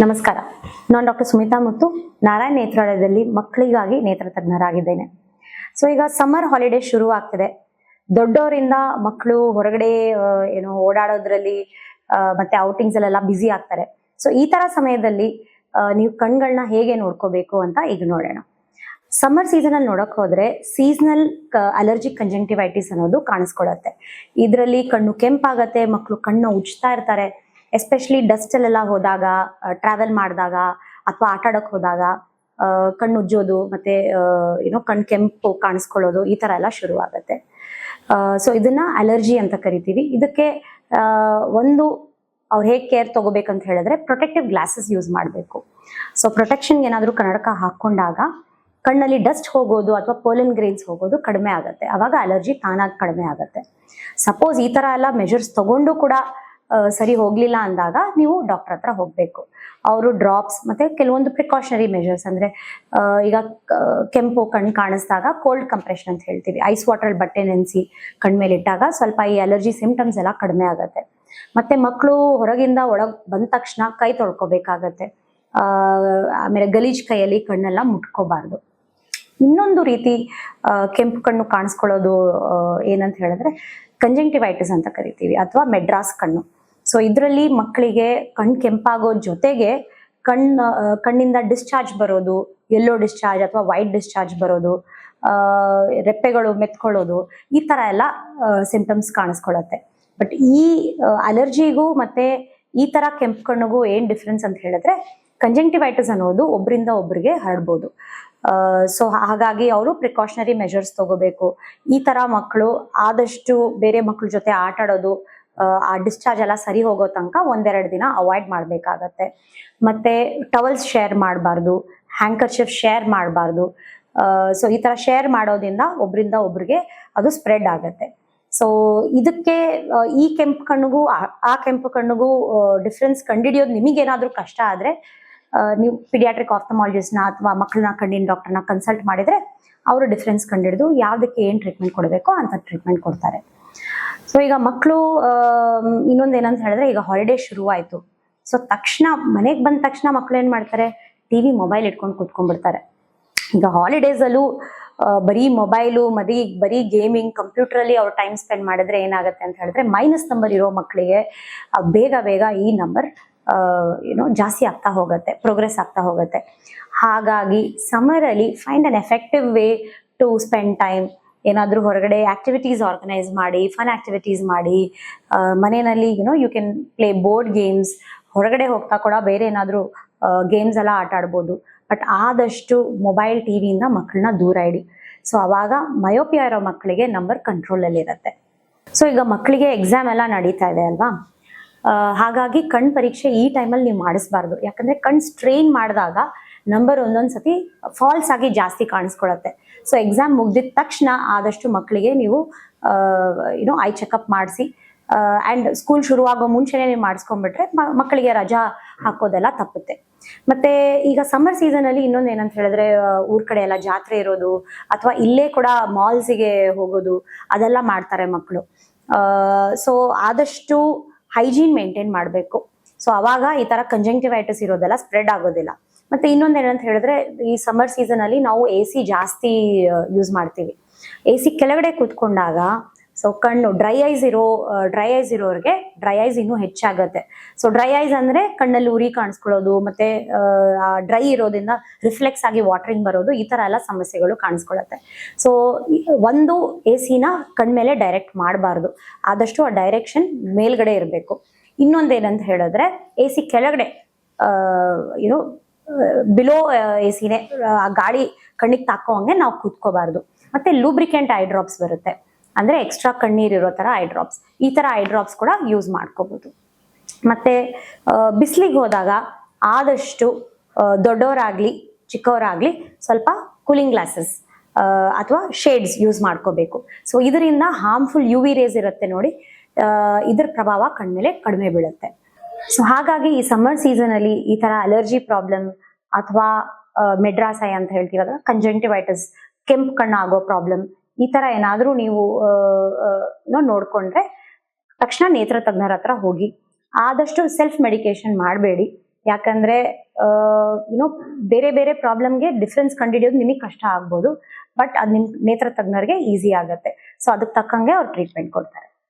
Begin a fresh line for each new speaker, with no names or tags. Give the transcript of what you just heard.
ನಮಸ್ಕಾರ. ನಾನು ಡಾಕ್ಟರ್ ಸುಮಿತಾ ಮುತ್ತು, ನಾರಾಯಣ್ ನೇತ್ರಾಲಯದಲ್ಲಿ ಮಕ್ಕಳಿಗಾಗಿ ನೇತ್ರ ತಜ್ಞರಾಗಿದ್ದೇನೆ. ಸೊ ಈಗ ಸಮ್ಮರ್ ಹಾಲಿಡೇ ಶುರು ಆಗ್ತಿದೆ. ದೊಡ್ಡವರಿಂದ ಮಕ್ಕಳು ಹೊರಗಡೆ ಓಡಾಡೋದ್ರಲ್ಲಿ ಮತ್ತೆ ಔಟಿಂಗ್ಸ್ ಅಲ್ಲೆಲ್ಲ ಬ್ಯುಸಿ ಆಗ್ತಾರೆ. ಸೊ ಈ ತರ ಸಮಯದಲ್ಲಿ ನೀವು ಕಣ್ಗಳನ್ನ ಹೇಗೆ ನೋಡ್ಕೋಬೇಕು ಅಂತ ಈಗ ನೋಡೋಣ. ಸಮ್ಮರ್ ಸೀಸನ್ ಅಲ್ಲಿ ನೋಡಕ್ ಹೋದ್ರೆ ಸೀಸನಲ್ ಅಲರ್ಜಿಕ್ ಕಂಜಂಕ್ಟಿವೈಟಿಸ್ ಅನ್ನೋದು ಕಾಣಿಸ್ಕೊಳ್ಳುತ್ತೆ. ಇದರಲ್ಲಿ ಕಣ್ಣು ಕೆಂಪಾಗತ್ತೆ, ಮಕ್ಕಳು ಕಣ್ಣು ಉಜ್ತಾ ಇರ್ತಾರೆ. ಎಸ್ಪೆಷಲಿ ಡಸ್ಟ್ ಅಲ್ಲೆಲ್ಲ ಹೋದಾಗ, ಟ್ರಾವೆಲ್ ಮಾಡಿದಾಗ ಅಥವಾ ಆಟ ಆಡಕ್ ಹೋದಾಗ ಕಣ್ಣು ಉಜ್ಜೋದು ಮತ್ತೆ ಕಣ್ಣು ಕೆಂಪು ಕಾಣಿಸ್ಕೊಳ್ಳೋದು ಈ ತರ ಎಲ್ಲ ಶುರು ಆಗತ್ತೆ. ಸೊ ಇದನ್ನ ಅಲರ್ಜಿ ಅಂತ ಕರಿತೀವಿ. ಇದಕ್ಕೆ ಒಂದು ಅವ್ರು ಹೇಗೆ ಕೇರ್ ತಗೋಬೇಕಂತ ಹೇಳಿದ್ರೆ ಪ್ರೊಟೆಕ್ಟಿವ್ ಗ್ಲಾಸಸ್ ಯೂಸ್ ಮಾಡಬೇಕು. ಸೊ ಪ್ರೊಟೆಕ್ಷನ್ಗೆ ಏನಾದರೂ ಕನ್ನಡಕ ಹಾಕೊಂಡಾಗ ಕಣ್ಣಲ್ಲಿ ಡಸ್ಟ್ ಹೋಗೋದು ಅಥವಾ ಪೋಲನ್ ಗ್ರೇನ್ಸ್ ಹೋಗೋದು ಕಡಿಮೆ ಆಗುತ್ತೆ. ಅವಾಗ ಅಲರ್ಜಿ ತಾನಾಗಿ ಕಡಿಮೆ ಆಗುತ್ತೆ. ಸಪೋಸ್ ಈ ತರ ಎಲ್ಲ ಮೆಷರ್ಸ್ ತಗೊಂಡು ಕೂಡ ಸರಿ ಹೋಗ್ಲಿಲ್ಲ ಅಂದಾಗ ನೀವು ಡಾಕ್ಟರ್ ಹತ್ರ ಹೋಗ್ಬೇಕು. ಅವರು ಡ್ರಾಪ್ಸ್ ಮತ್ತೆ ಕೆಲವೊಂದು ಪ್ರಿಕಾಷನರಿ ಮೆಷರ್ಸ್ ಅಂದ್ರೆ ಈಗ ಕೆಂಪು ಕಣ್ಣು ಕಾಣಿಸಿದಾಗ ಕೋಲ್ಡ್ ಕಂಪ್ರೆಷನ್ ಅಂತ ಹೇಳ್ತೀವಿ. ಐಸ್ ವಾಟರ್ ಬಟ್ಟೆ ನೆನೆಸಿ ಕಣ್ಮೇಲೆ ಇಟ್ಟಾಗ ಸ್ವಲ್ಪ ಈ ಅಲರ್ಜಿ ಸಿಂಪ್ಟಮ್ಸ್ ಎಲ್ಲ ಕಡಿಮೆ ಆಗುತ್ತೆ. ಮತ್ತೆ ಮಕ್ಕಳು ಹೊರಗಿಂದ ಒಳಗ್ ಬಂದ ತಕ್ಷಣ ಕೈ ತೊಳ್ಕೊಬೇಕಾಗತ್ತೆ. ಆಮೇಲೆ ಗಲೀಜ್ ಕೈಯಲ್ಲಿ ಕಣ್ಣೆಲ್ಲ ಮುಟ್ಕೋಬಾರ್ದು. ಇನ್ನೊಂದು ರೀತಿ ಕೆಂಪು ಕಣ್ಣು ಕಾಣಿಸ್ಕೊಳ್ಳೋದು ಏನಂತ ಹೇಳಿದ್ರೆ ಕಂಜಂಕ್ಟಿವೈಟಿಸ್ ಅಂತ ಕರಿತೀವಿ ಅಥವಾ ಮೆಡ್ರಾಸ್ ಕಣ್ಣು. ಸೊ ಇದರಲ್ಲಿ ಮಕ್ಕಳಿಗೆ ಕಣ್ಣು ಕೆಂಪಾಗೋ ಜೊತೆಗೆ ಕಣ್ಣಿಂದ ಡಿಸ್ಚಾರ್ಜ್ ಬರೋದು, ಯೆಲ್ಲೋ ಡಿಸ್ಚಾರ್ಜ್ ಅಥವಾ ವೈಟ್ ಡಿಸ್ಚಾರ್ಜ್ ಬರೋದು, ರೆಪ್ಪೆಗಳು ಮೆತ್ಕೊಳ್ಳೋದು, ಈ ತರ ಎಲ್ಲ ಸಿಂಪ್ಟಮ್ಸ್ ಕಾಣಿಸ್ಕೊಳ್ಳುತ್ತೆ. ಬಟ್ ಈ ಅಲರ್ಜಿಗೂ ಮತ್ತೆ ಈ ತರ ಕೆಂಪು ಕಣ್ಣಿಗೂ ಏನ್ ಡಿಫ್ರೆನ್ಸ್ ಅಂತ ಹೇಳಿದ್ರೆ ಕಂಜಂಕ್ಟಿವೈಟಿಸ್ ಅನ್ನೋದು ಒಬ್ಬರಿಂದ ಒಬ್ಬರಿಗೆ ಹರಡ್ಬೋದು. ಸೊ ಹಾಗಾಗಿ ಅವರು ಪ್ರಿಕಾಷನರಿ ಮೆಷರ್ಸ್ ತಗೋಬೇಕು. ಈ ತರ ಮಕ್ಕಳು ಆದಷ್ಟು ಬೇರೆ ಮಕ್ಕಳ ಜೊತೆ ಆಟ ಆಡೋದು, ಆ ಡಿಸ್ಚಾರ್ಜ್ ಎಲ್ಲ ಸರಿ ಹೋಗೋ ತನಕ ಒಂದೆರಡು ದಿನ ಅವಾಯ್ಡ್ ಮಾಡ್ಬೇಕಾಗತ್ತೆ. ಮತ್ತೆ ಟವಲ್ಸ್ ಶೇರ್ ಮಾಡಬಾರ್ದು, ಹ್ಯಾಂಕರ್ಚಿಫ್ ಶೇರ್ ಮಾಡಬಾರ್ದು. ಸೊ ಈ ತರ ಶೇರ್ ಮಾಡೋದ್ರಿಂದ ಒಬ್ರಿಂದ ಒಬ್ರಿಗೆ ಅದು ಸ್ಪ್ರೆಡ್ ಆಗತ್ತೆ. ಸೊ ಇದಕ್ಕೆ ಈ ಕೆಂಪು ಕಣ್ಣಿಗೂ ಆ ಕೆಂಪು ಕಣ್ಣಿಗೂ ಡಿಫ್ರೆನ್ಸ್ ಕಂಡುಹಿಡಿಯೋದು ನಿಮಗೇನಾದ್ರೂ ಕಷ್ಟ ಆದ್ರೆ ನೀವು ಪಿಡಿಯಾಟ್ರಿಕ್ ಆಫ್ಥಮಾಲಜಿಸ್ಟ್ನ ಅಥವಾ ಮಕ್ಕಳನ್ನ ಕಣ್ಣಿನ ಡಾಕ್ಟರ್ನ ಕನ್ಸಲ್ಟ್ ಮಾಡಿದ್ರೆ ಅವರು ಡಿಫ್ರೆನ್ಸ್ ಕಂಡುಹಿಡಿದು ಯಾವುದಕ್ಕೆ ಏನು ಟ್ರೀಟ್ಮೆಂಟ್ ಕೊಡಬೇಕೋ ಅಂತ ಟ್ರೀಟ್ಮೆಂಟ್ ಕೊಡ್ತಾರೆ. ಸೊ ಈಗ ಮಕ್ಕಳು ಇನ್ನೊಂದೇನಂತ ಹೇಳಿದ್ರೆ ಈಗ ಹಾಲಿಡೇ ಶುರು ಆಯ್ತು. ಸೊ ತಕ್ಷಣ ಮನೆಗೆ ಬಂದ ತಕ್ಷಣ ಮಕ್ಕಳು ಏನ್ ಮಾಡ್ತಾರೆ, ಟಿವಿ ಮೊಬೈಲ್ ಇಟ್ಕೊಂಡು ಕೂತ್ಕೊಂಡ್ಬಿಡ್ತಾರೆ. ಈಗ ಹಾಲಿಡೇಸ್ ಅಲ್ಲೂ ಬರೀ ಮೊಬೈಲು ಬರೀ ಗೇಮಿಂಗ್, ಕಂಪ್ಯೂಟರ್ ಅಲ್ಲಿ ಅವ್ರು ಟೈಮ್ ಸ್ಪೆಂಡ್ ಮಾಡಿದ್ರೆ ಏನಾಗುತ್ತೆ ಅಂತ ಹೇಳಿದ್ರೆ ಮೈನಸ್ ನಂಬರ್ ಇರೋ ಮಕ್ಕಳಿಗೆ ಬೇಗ ಈ ನಂಬರ್ ಜಾಸ್ತಿ ಆಗ್ತಾ ಹೋಗುತ್ತೆ, ಪ್ರೋಗ್ರೆಸ್ ಆಗ್ತಾ ಹೋಗುತ್ತೆ. ಹಾಗಾಗಿ ಸಮ್ಮರ್ ಅಲ್ಲಿ find an effective way to spend time. ಏನಾದ್ರೂ ಹೊರಗಡೆ ಆಕ್ಟಿವಿಟೀಸ್ ಆರ್ಗನೈಸ್ ಮಾಡಿ, ಫನ್ ಆಕ್ಟಿವಿಟೀಸ್ ಮಾಡಿ, ಮನೆಯಲ್ಲಿ you can play board games. ಹೊರಗಡೆ ಹೋಗ್ತಾ ಕೂಡ ಬೇರೆ ಏನಾದ್ರೂ ಗೇಮ್ಸ್ ಎಲ್ಲ ಆಟ ಆಡ್ಬೋದು. ಬಟ್ ಆದಷ್ಟು ಮೊಬೈಲ್ ಟಿವಿಯಿಂದ ಮಕ್ಕಳನ್ನ ದೂರ ಇಡಿ. ಸೊ ಅವಾಗ ಮಯೋಪಿಯಾ ಇರೋ ಮಕ್ಕಳಿಗೆ ನಂಬರ್ ಕಂಟ್ರೋಲ್ ಅಲ್ಲಿ ಇರುತ್ತೆ. ಸೊ ಈಗ ಮಕ್ಕಳಿಗೆ ಎಕ್ಸಾಮ್ ಎಲ್ಲ ನಡೀತಾ ಇದೆ ಅಲ್ವಾ, ಹಾಗಾಗಿ ಕಣ್ ಪರೀಕ್ಷೆ ಈ ಟೈಮಲ್ಲಿ ನೀವು ಮಾಡಿಸ್ಬಾರ್ದು. ಯಾಕಂದ್ರೆ ಕಣ್ ಸ್ಟ್ರೈನ್ ಮಾಡಿದಾಗ ನಂಬರ್ ಒಂದೊಂದ್ಸತಿ ಫಾಲ್ಸ್ ಆಗಿ ಜಾಸ್ತಿ ಕಾಣಿಸ್ಕೊಳತ್ತೆ. ಸೊ ಎಕ್ಸಾಮ್ ಮುಗ್ದಿದ ತಕ್ಷಣ ಆದಷ್ಟು ಮಕ್ಕಳಿಗೆ ನೀವು ಐ ಚೆಕಪ್ ಮಾಡಿಸಿ ಅಂಡ್ ಸ್ಕೂಲ್ ಶುರುವಾಗೋ ಮುಂಚೆನೆ ನೀವು ಮಾಡಿಸ್ಕೊಂಡ್ಬಿಟ್ರೆ ಮಕ್ಕಳಿಗೆ ರಜಾ ಹಾಕೋದೆಲ್ಲ ತಪ್ಪುತ್ತೆ. ಮತ್ತೆ ಈಗ ಸಮ್ಮರ್ ಸೀಸನ್ ಅಲ್ಲಿ ಇನ್ನೊಂದು ಏನಂತ ಹೇಳಿದ್ರೆ ಊರ್ ಕಡೆ ಎಲ್ಲ ಜಾತ್ರೆ ಇರೋದು ಅಥವಾ ಇಲ್ಲೇ ಕೂಡ ಮಾಲ್ಸಿಗೆ ಹೋಗೋದು ಅದೆಲ್ಲ ಮಾಡ್ತಾರೆ ಮಕ್ಕಳು. ಸೊ ಆದಷ್ಟು ಹೈಜೀನ್ ಮೇಂಟೈನ್ ಮಾಡಬೇಕು. ಸೊ ಅವಾಗ ಈ ತರ ಕಂಜಂಕ್ಟಿವೈಟಿಸ್ ಇರೋದೆಲ್ಲ ಸ್ಪ್ರೆಡ್ ಆಗೋದಿಲ್ಲ. ಮತ್ತೆ ಇನ್ನೊಂದು ಏನಂತ ಹೇಳಿದ್ರೆ ಈ ಸಮ್ಮರ್ ಸೀಸನ್ ಅಲ್ಲಿ ನಾವು AC ಜಾಸ್ತಿ ಯೂಸ್ ಮಾಡ್ತೀವಿ. AC ಕೆಳಗಡೆ ಕೂತ್ಕೊಂಡಾಗ ಸೊ ಕಣ್ಣು ಡ್ರೈ ಐಸ್ ಇರೋರಿಗೆ ಡ್ರೈ ಐಸ್ ಇನ್ನೂ ಹೆಚ್ಚಾಗತ್ತೆ. ಸೊ ಡ್ರೈ ಐಸ್ ಅಂದ್ರೆ ಕಣ್ಣಲ್ಲಿ ಉರಿ ಕಾಣಿಸ್ಕೊಳ್ಳೋದು ಮತ್ತೆ ಡ್ರೈ ಇರೋದ್ರಿಂದ ರಿಫ್ಲೆಕ್ಸ್ ಆಗಿ ವಾಟರಿಂಗ್ ಬರೋದು, ಈ ತರ ಎಲ್ಲ ಸಮಸ್ಯೆಗಳು ಕಾಣಿಸ್ಕೊಳ್ಳುತ್ತೆ. ಸೊ ಒಂದು AC-ನ ಕಣ್ಮೇಲೆ ಡೈರೆಕ್ಟ್ ಮಾಡಬಾರ್ದು, ಆದಷ್ಟು ಆ ಡೈರೆಕ್ಷನ್ ಮೇಲ್ಗಡೆ ಇರಬೇಕು. ಇನ್ನೊಂದೇನಂತ ಹೇಳಿದ್ರೆ AC ಕೆಳಗಡೆ ಬಿಲೋ AC-ನೇ ಗಾಳಿ ಕಣ್ಣಿಗೆ ತಾಕೋಂಗೆ ನಾವು ಕೂತ್ಕೋಬಾರ್ದು. ಮತ್ತೆ ಲೂಬ್ರಿಕೆಂಟ್ ಐ ಡ್ರಾಪ್ಸ್ ಬರುತ್ತೆ, ಅಂದ್ರೆ ಎಕ್ಸ್ಟ್ರಾ ಕಣ್ಣೀರಿರೋ ತರ ಐ ಡ್ರಾಪ್ಸ್, ಈ ತರ ಐ ಡ್ರಾಪ್ಸ್ ಕೂಡ ಯೂಸ್ ಮಾಡ್ಕೋಬಹುದು. ಮತ್ತೆ ಬಿಸಿಲಿಗೆ ಹೋದಾಗ ಆದಷ್ಟು ದೊಡ್ಡವರಾಗ್ಲಿ ಚಿಕ್ಕವರಾಗ್ಲಿ ಸ್ವಲ್ಪ ಕೂಲಿಂಗ್ ಗ್ಲಾಸಸ್ ಅಥವಾ ಶೇಡ್ಸ್ ಯೂಸ್ ಮಾಡ್ಕೋಬೇಕು. ಸೊ ಇದರಿಂದ ಹಾರ್ಮ್ಫುಲ್ UV ರೇಸ್ ಇರುತ್ತೆ ನೋಡಿ, ಇದ್ರ ಪ್ರಭಾವ ಕಣ್ಮೇಲೆ ಕಡಿಮೆ ಬೀಳುತ್ತೆ. ಸೊ ಹಾಗಾಗಿ ಈ ಸಮ್ಮರ್ ಸೀಸನ್ ಅಲ್ಲಿ ಈ ತರ ಅಲರ್ಜಿ ಪ್ರಾಬ್ಲಮ್ ಅಥವಾ ಮೆಡ್ರಾಸ್ ಐ ಅಂತ ಹೇಳ್ತೀವಲ್ಲ, ಕಂಜಂಕ್ಟಿವೈಟಿಸ್, ಕೆಂಪು ಕಣ್ಣು ಆಗೋ ಪ್ರಾಬ್ಲಮ್, ಈ ತರ ಏನಾದ್ರೂ ನೀವು ನೋಡ್ಕೊಂಡ್ರೆ ತಕ್ಷಣ ನೇತ್ರ ತಜ್ಞರ ಹತ್ರ ಹೋಗಿ. ಆದಷ್ಟು ಸೆಲ್ಫ್ ಮೆಡಿಕೇಶನ್ ಮಾಡಬೇಡಿ. ಯಾಕಂದ್ರೆ ಯುನೋ ಬೇರೆ ಬೇರೆ ಪ್ರಾಬ್ಲಮ್ಗೆ ಡಿಫ್ರೆನ್ಸ್ ಕಂಡುಹಿಡಿಯೋದು ನಿಮಗೆ ಕಷ್ಟ ಆಗ್ಬೋದು, ಬಟ್ ಅದು ನಿಮ್ ನೇತ್ರ ತಜ್ಞರಿಗೆ ಈಸಿ ಆಗತ್ತೆ. ಸೊ ಅದಕ್ಕೆ ತಕ್ಕಂಗೆ ಅವ್ರು ಟ್ರೀಟ್ಮೆಂಟ್ ಕೊಡ್ತಾರೆ.